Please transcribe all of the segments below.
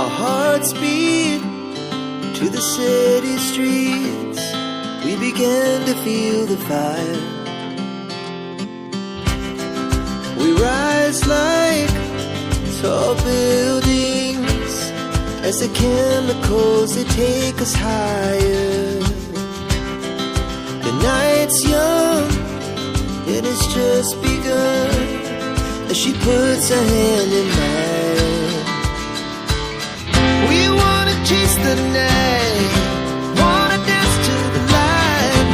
Our hearts beat to the city streets. We began to feel the fire. We rise like tall buildings as the chemicals, they take us higher. The night's young, it has just begun, as she puts her hand in mine. We wanna chase the night, wanna dance to the light,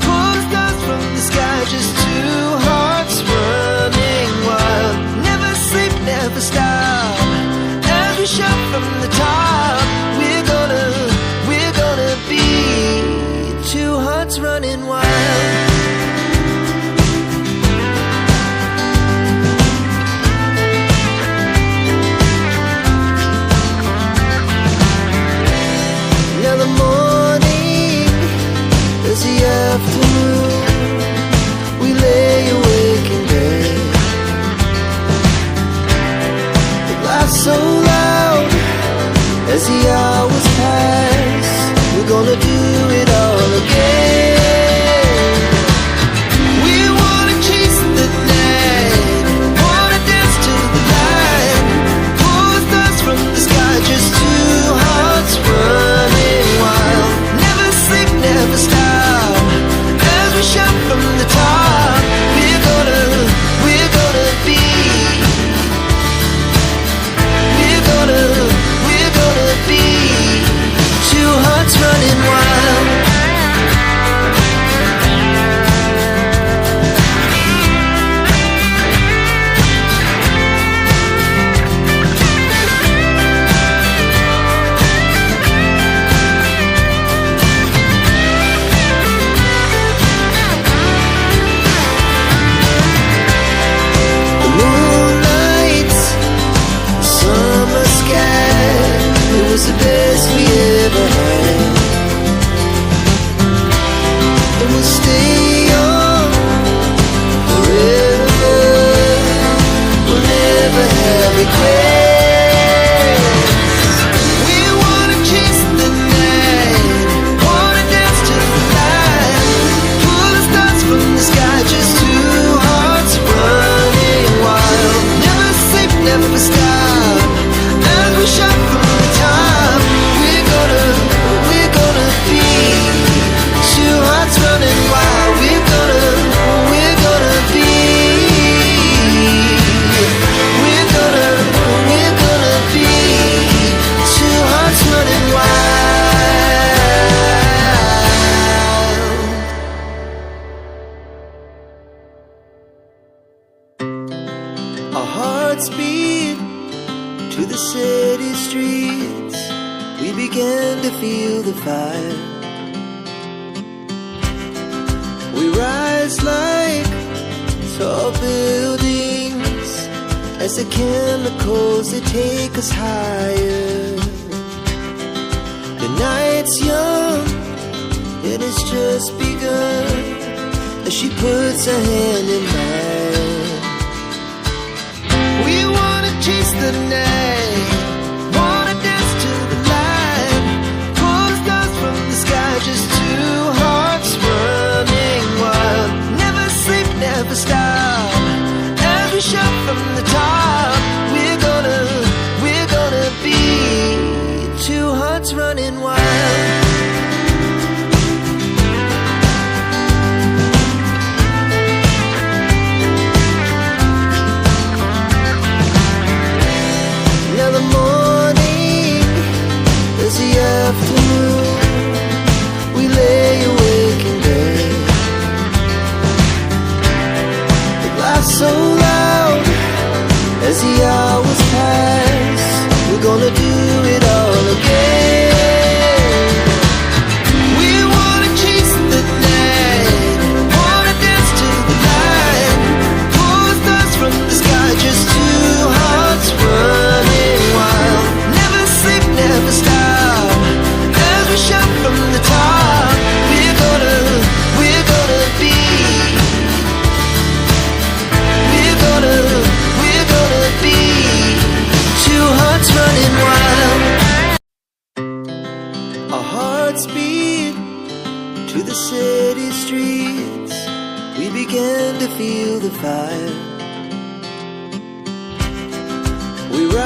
pull the stars from the sky, just two hearts running wild. Never sleep, never stop, as we shout from the top. We're gonna be two hearts running wild. Now the morning is the afternoon. We lay awake in bed. The laugh's so loud as the hours pass. We're gonna do it all again. We wanna chase the night, wanna dance to the light, pull the stars from the sky, just two hearts running wild. Never sleep, never stop, as we shout from the top. We're gonna be, we're gonna be two hearts running wild. The moonlight, the summer sky, it was the best we ever had. And we'll stay young forever. We'll never have regrets. We wanna chase the night, wanna dance to the light, pull the stars from the sky, just two hearts running wild. Never sleep, never stop, as we shout from the top. We're gonna be two hearts running wild. We're gonna be, we're gonna be two hearts running wild. Our hearts beat to the city streets. We began to feel the fire. We rise like tall buildings as the chemicals, they take us higher. The night's young, it has just begun, as she puts her hand in mine. We wanna chase the night, wanna dance to the light, pull the stars from the sky, just two hearts running wild. Never sleep, never stop, as we shout from the top. We're gonna be two hearts running wild. Our hearts beat to the city streets. We began to feel the fire. We ride